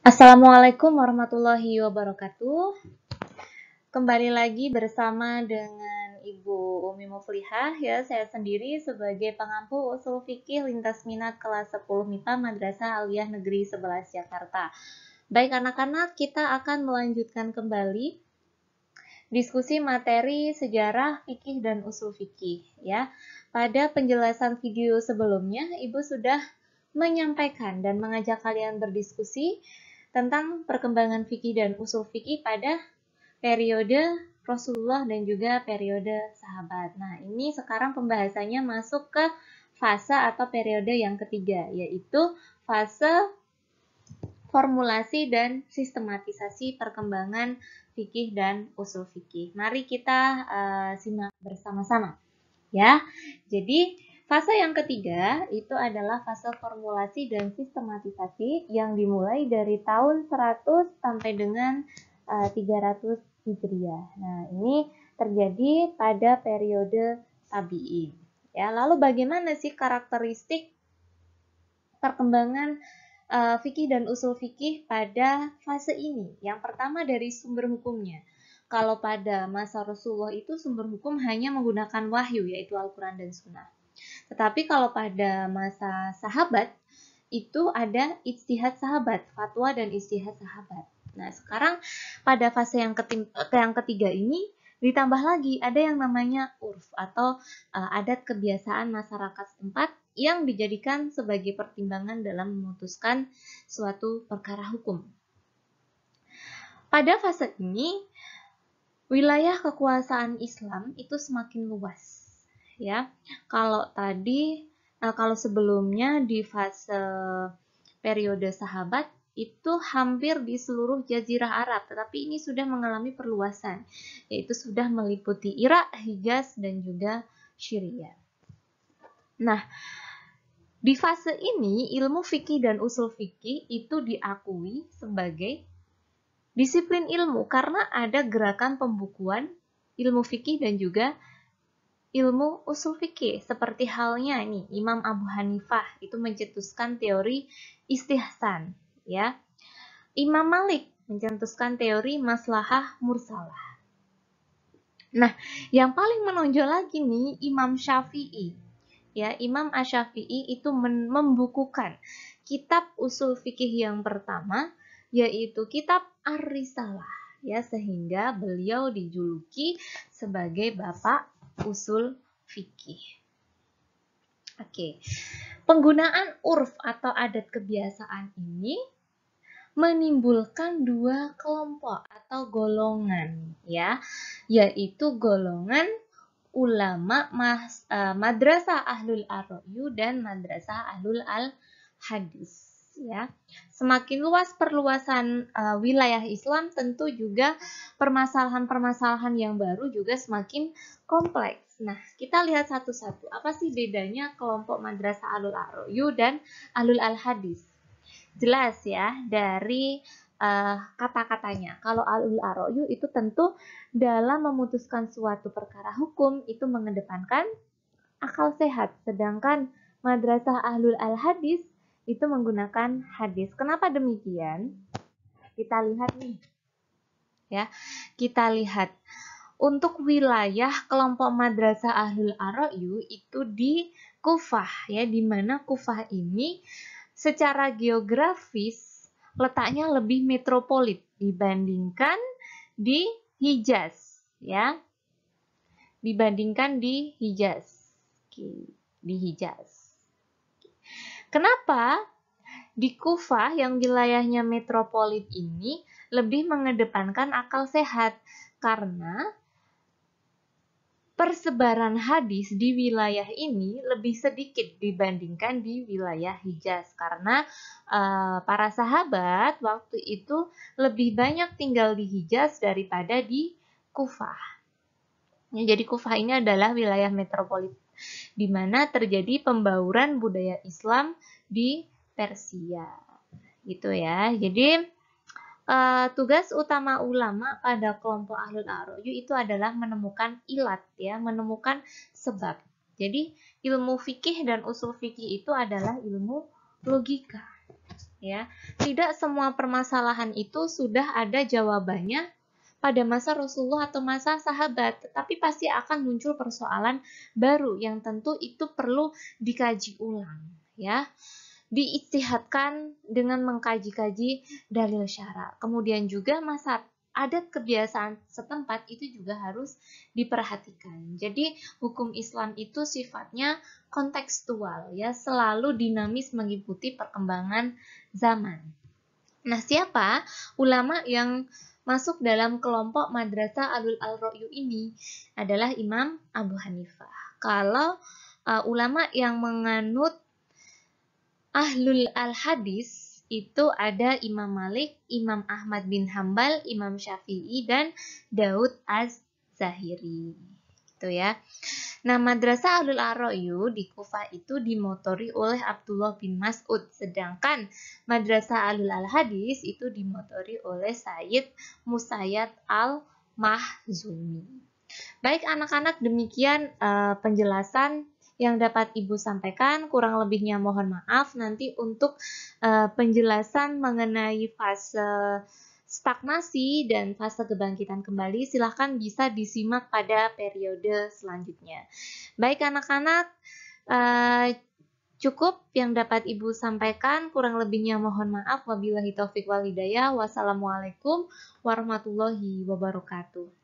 Assalamualaikum warahmatullahi wabarakatuh. Kembali lagi bersama dengan Ibu Umi Muflihah ya, saya sendiri sebagai pengampu usul fikih lintas minat kelas 10 MIPA Madrasah Aliyah Negeri 11 Jakarta. Baik anak-anak, kita akan melanjutkan kembali diskusi materi sejarah fikih dan usul fikih ya. Pada penjelasan video sebelumnya, Ibu sudah menyampaikan dan mengajak kalian berdiskusi tentang perkembangan fikih dan usul fikih pada periode Rasulullah dan juga periode sahabat. Nah, ini sekarang pembahasannya masuk ke fase atau periode yang ketiga, yaitu fase formulasi dan sistematisasi perkembangan fikih dan usul fikih. Mari kita simak bersama-sama ya. Jadi fase yang ketiga itu adalah fase formulasi dan sistematisasi yang dimulai dari tahun 100 sampai dengan 300 Hijriah. Nah, ini terjadi pada periode tabi'in. Ya, lalu bagaimana sih karakteristik perkembangan fikih dan usul fikih pada fase ini? Yang pertama dari sumber hukumnya. Kalau pada masa Rasulullah itu sumber hukum hanya menggunakan wahyu, yaitu Al-Quran dan Sunnah. Tetapi kalau pada masa sahabat, itu ada ijtihad sahabat, fatwa dan ijtihad sahabat. Nah, sekarang pada fase yang ketiga ini, ditambah lagi ada yang namanya urf atau adat kebiasaan masyarakat setempat yang dijadikan sebagai pertimbangan dalam memutuskan suatu perkara hukum. Pada fase ini, wilayah kekuasaan Islam itu semakin luas, ya. Kalau sebelumnya di fase periode sahabat itu hampir di seluruh jazirah Arab, tetapi ini sudah mengalami perluasan, yaitu sudah meliputi Irak, Hijaz, dan juga Syria. Nah, di fase ini ilmu fikih dan usul fikih itu diakui sebagai disiplin ilmu karena ada gerakan pembukuan ilmu fikih dan juga ilmu usul fikih. Seperti halnya nih, Imam Abu Hanifah itu mencetuskan teori istihsan, ya. Imam Malik mencetuskan teori maslahah mursalah. Nah, yang paling menonjol lagi nih Imam Syafi'i. Ya, Imam Asy-Syafi'i itu membukukan kitab usul fikih yang pertama, yaitu kitab Ar-Risalah, ya, sehingga beliau dijuluki sebagai bapak usul fikih. Oke. Penggunaan urf atau adat kebiasaan ini menimbulkan dua kelompok atau golongan, ya, yaitu golongan ulama madrasah ahlul ar-ra'yu dan madrasah ahlul al-hadis, ya. Semakin luas perluasan wilayah Islam, tentu juga permasalahan-permasalahan yang baru juga semakin kompleks. Nah, kita lihat satu-satu. Apa sih bedanya kelompok madrasah ahlul ar-ra'yu dan ahlul al-hadis? Jelas ya dari kata-katanya. Kalau ahlul ar-ra'yu itu tentu dalam memutuskan suatu perkara hukum itu mengedepankan akal sehat, sedangkan madrasah ahlul al-hadis itu menggunakan hadis. Kenapa demikian? Kita lihat nih. Ya, kita lihat untuk wilayah kelompok madrasah ahlul ar-ra'yu itu di Kufah, ya, di mana Kufah ini secara geografis letaknya lebih metropolit dibandingkan di Hijaz, ya. Dibandingkan di Hijaz. Di Hijaz. Kenapa di Kufah yang wilayahnya metropolit ini lebih mengedepankan akal sehat? Karena persebaran hadis di wilayah ini lebih sedikit dibandingkan di wilayah Hijaz karena para sahabat waktu itu lebih banyak tinggal di Hijaz daripada di Kufah. Jadi Kufah ini adalah wilayah metropolit di mana terjadi pembauran budaya Islam di Persia. Gitu ya. Jadi tugas utama ulama pada kelompok ahlul ar-ra'yu itu adalah menemukan ilat, ya, menemukan sebab. Jadi ilmu fikih dan usul fikih itu adalah ilmu logika. ya. Tidak semua permasalahan itu sudah ada jawabannya pada masa Rasulullah atau masa sahabat, tetapi pasti akan muncul persoalan baru yang tentu itu perlu dikaji ulang, ya. Diijtihadkan dengan mengkaji-kaji dalil syara. Kemudian juga masa adat kebiasaan setempat itu juga harus diperhatikan. Jadi hukum Islam itu sifatnya kontekstual, ya, selalu dinamis mengikuti perkembangan zaman. Nah, siapa ulama yang masuk dalam kelompok Madrasah Ahlul Al-Ra'yu ini adalah Imam Abu Hanifah. Kalau ulama yang menganut Ahlul Al-Hadis itu ada Imam Malik, Imam Ahmad bin Hambal, Imam Syafi'i, dan Daud Az-Zahiri. Itu ya. Nah, Madrasah Ahlul Ar-Ra'yu di Kufah itu dimotori oleh Abdullah bin Mas'ud, sedangkan Madrasah Ahlul Al-Hadis itu dimotori oleh Sayyid Musayyad Al-Mahzumi. Baik anak-anak, demikian penjelasan yang dapat Ibu sampaikan. Kurang lebihnya mohon maaf. Nanti untuk penjelasan mengenai fase stagnasi dan fase kebangkitan kembali, silahkan bisa disimak pada periode selanjutnya. Baik anak-anak, cukup yang dapat Ibu sampaikan. Kurang lebihnya mohon maaf. Wabillahi taufik wal hidayah. Wassalamualaikum warahmatullahi wabarakatuh.